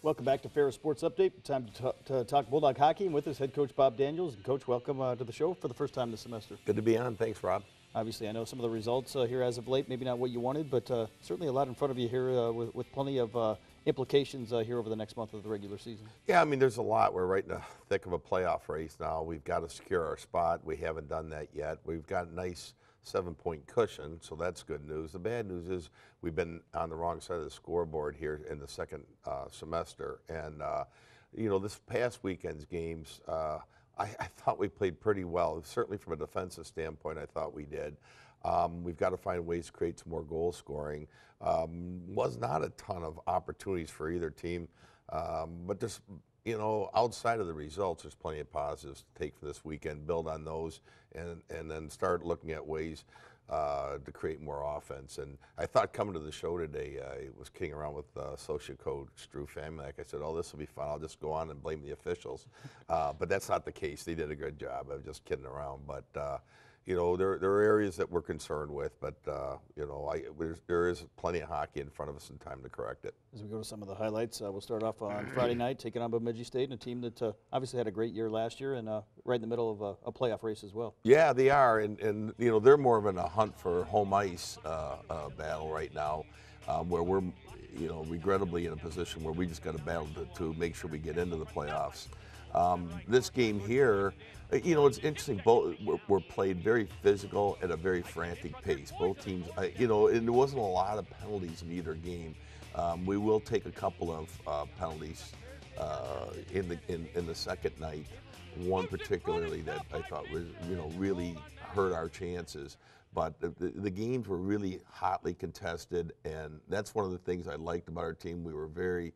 Welcome back to Ferris Sports Update. Time to talk Bulldog Hockey. And with us, head coach Bob Daniels. And Coach, welcome to the show for the first time this semester. Good to be on. Thanks, Rob. Obviously, I know some of the results here as of late, maybe not what you wanted, but certainly a lot in front of you here with plenty of implications here over the next month of the regular season. Yeah, I mean, there's a lot. We're right in the thick of a playoff race now. We've got to secure our spot. We haven't done that yet. We've got a nice 7-point cushion, so that's good news. The bad news is we've been on the wrong side of the scoreboard here in the second semester. And, you know, this past weekend's games, I thought we played pretty well. Certainly from a defensive standpoint, I thought we did. We've got to find ways to create some more goal scoring. Was not a ton of opportunities for either team, but just, you know, outside of the results, there's plenty of positives to take from this weekend, build on those, and then start looking at ways to create more offense. And I thought coming to the show today, I was kidding around with associate coach Drew Famlack. I said, oh, this will be fun. I'll just go on and blame the officials. But that's not the case. They did a good job. I was just kidding around. But, you know, there are areas that we're concerned with, but, you know, there is plenty of hockey in front of us and time to correct it. As we go to some of the highlights, we'll start off on Friday night, taking on Bemidji State, and a team that obviously had a great year last year and right in the middle of a playoff race as well. Yeah, they are, and you know, they're more of in a hunt for home ice battle right now, where we're, you know, regrettably in a position where we just got to battle to make sure we get into the playoffs. This game here, you know, it's interesting. Both were played very physical at a very frantic pace. Both teams, you know, and there wasn't a lot of penalties in either game. We will take a couple of penalties in the second night. One particularly that I thought was, you know, really hurt our chances. But the games were really hotly contested, and that's one of the things I liked about our team. We were very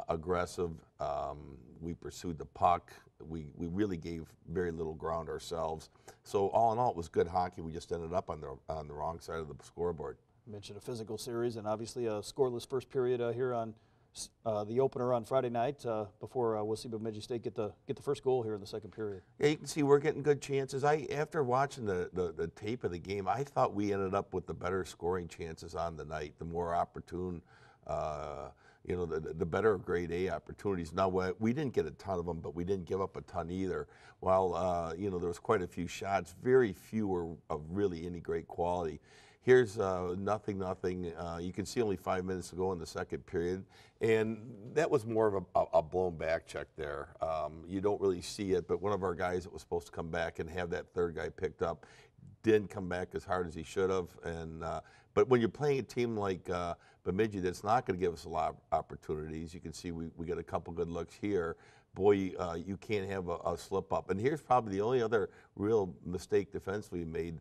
aggressive. We pursued the puck. We really gave very little ground ourselves. So all in all, it was good hockey. We just ended up on the wrong side of the scoreboard. You mentioned a physical series and obviously a scoreless first period here on the opener on Friday night before we'll see Bemidji State get the first goal here in the second period. Yeah, you can see we're getting good chances. After watching the tape of the game, I thought we ended up with the better scoring chances on the night, the more opportune, you know, the better grade A opportunities. Now, we didn't get a ton of them, but we didn't give up a ton either. While, you know, there was quite a few shots, very few were of really any great quality. Here's nothing. You can see only 5 minutes to go in the second period, and that was more of a blown back check there. You don't really see it, but one of our guys that was supposed to come back and have that third guy picked up didn't come back as hard as he should have. And but when you're playing a team like Bemidji that's not going to give us a lot of opportunities, you can see we get a couple good looks here. Boy, you can't have a slip up. And here's probably the only other real mistake defensively made.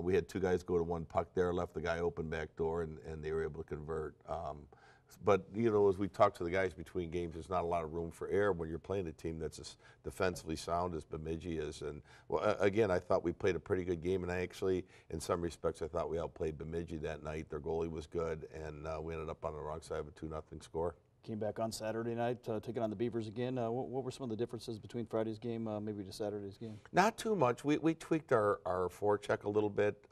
We had two guys go to one puck there, left the guy open back door, and they were able to convert. But, you know, as we talk to the guys between games, there's not a lot of room for error when you're playing a team that's as defensively sound as Bemidji is. And, well, again, I thought we played a pretty good game, and I actually, in some respects, I thought we outplayed Bemidji that night. Their goalie was good, and we ended up on the wrong side of a 2-0 score. Came back on Saturday night, taking on the Beavers again. What were some of the differences between Friday's game, maybe to Saturday's game? Not too much. We tweaked our forecheck a little bit.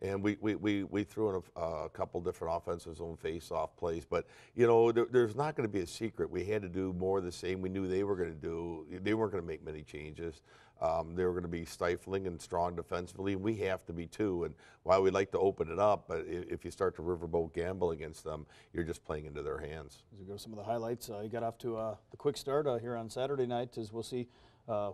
And we threw in a couple different offensive zone face-off plays. But, you know, there's not going to be a secret. We had to do more of the same we knew they were going to do. They weren't going to make many changes. They were going to be stifling and strong defensively, and we have to be too. And while we like to open it up, but if you start to riverboat gamble against them, you're just playing into their hands. As we go to some of the highlights, you got off to the quick start here on Saturday night, as we'll see.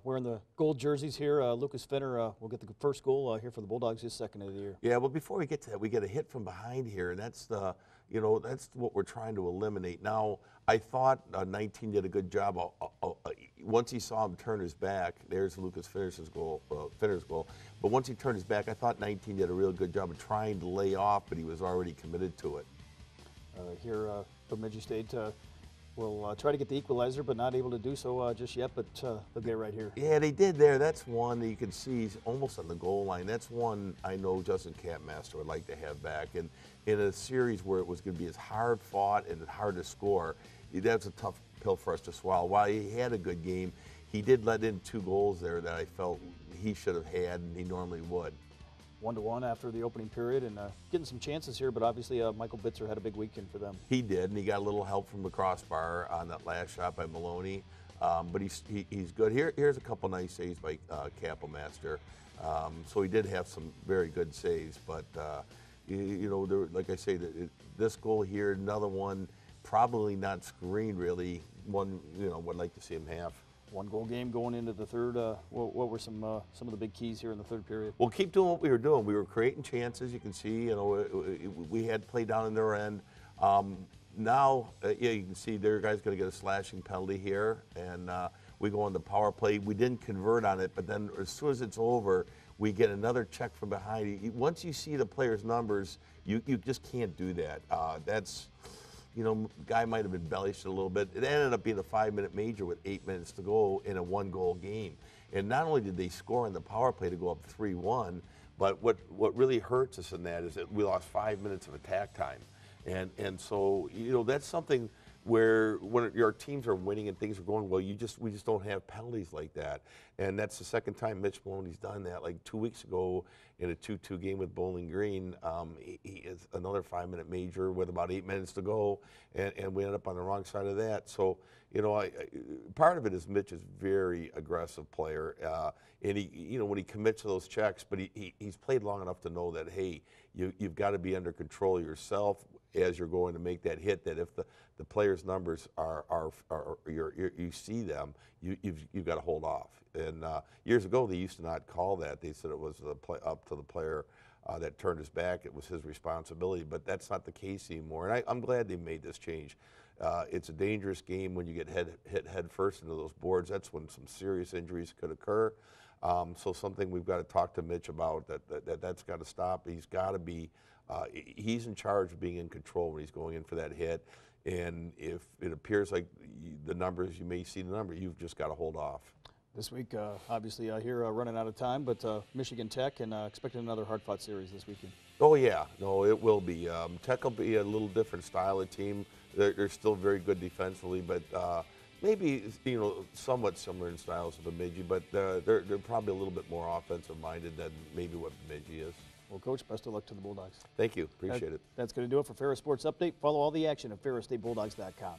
Wearing the gold jerseys here, Lucas Fenner will get the first goal here for the Bulldogs, his second of the year. Yeah, well, before we get to that, we get a hit from behind here, and that's you know, that's what we're trying to eliminate. Now, I thought 19 did a good job. Once he saw him turn his back, there's Lucas Fenner's goal. But once he turned his back, I thought 19 did a real good job of trying to lay off, but he was already committed to it. Here, Bemidji State will try to get the equalizer, but not able to do so just yet, but they'll get it right here. Yeah, they did there. That's one that you can see he's almost on the goal line. That's one I know Justin Campmaster would like to have back. And in a series where it was going to be as hard fought and hard to score, that's a tough pill for us to swallow. While he had a good game, he did let in 2 goals there that I felt he should have had and he normally would. 1-1 after the opening period and getting some chances here, but obviously Michael Bitzer had a big weekend for them. He did, and he got a little help from the crossbar on that last shot by Maloney. But he's good. Here's a couple nice saves by Kapelmaster. So he did have some very good saves, but you know, like I say, this goal here, another one, probably not screened really. One, you know, would like to see him have. 1-goal game going into the third. What were some of the big keys here in the third period? Well, keep doing what we were doing. We were creating chances. You can see, you know, we had play down in their end. Now, yeah, you can see their guy's going to get a slashing penalty here, and we go on the power play. We didn't convert on it, but then as soon as it's over, we get another check from behind. Once you see the players' numbers, you just can't do that. That's, you know, guy might have embellished it a little bit. It ended up being a 5-minute major with 8 minutes to go in a 1-goal game. And not only did they score on the power play to go up 3-1, but what really hurts us in that is that we lost 5 minutes of attack time. And so, you know, that's something where when your teams are winning and things are going well, we just don't have penalties like that. And that's the second time Mitch Maloney's done that. Like 2 weeks ago in a 2-2 game with Bowling Green, he is another 5-minute major with about 8 minutes to go, and we ended up on the wrong side of that. So, you know, part of it is Mitch is a very aggressive player, and he, you know, when he commits to those checks, but he's played long enough to know that, hey, you've got to be under control yourself as you're going to make that hit, that if the players' numbers you see them, you've got to hold off. And years ago, they used to not call that. They said it was up to the player that turned his back. It was his responsibility, but that's not the case anymore. And I'm glad they made this change. It's a dangerous game when you get hit head first into those boards. That's when some serious injuries could occur. So something we've got to talk to Mitch about, that's got to stop. He's got to be, he's in charge of being in control when he's going in for that hit. And if it appears like the numbers, you may see the number, you've just got to hold off. This week, obviously, here running out of time, but Michigan Tech and expecting another hard-fought series this weekend. Oh, yeah. No, it will be. Tech will be a little different style of team. They're still very good defensively, but maybe, you know, somewhat similar in styles to Bemidji, but they're probably a little bit more offensive-minded than maybe what Bemidji is. Well, Coach, best of luck to the Bulldogs. Thank you. Appreciate it. That's going to do it for Ferris Sports Update. Follow all the action at ferrisstatebulldogs.com.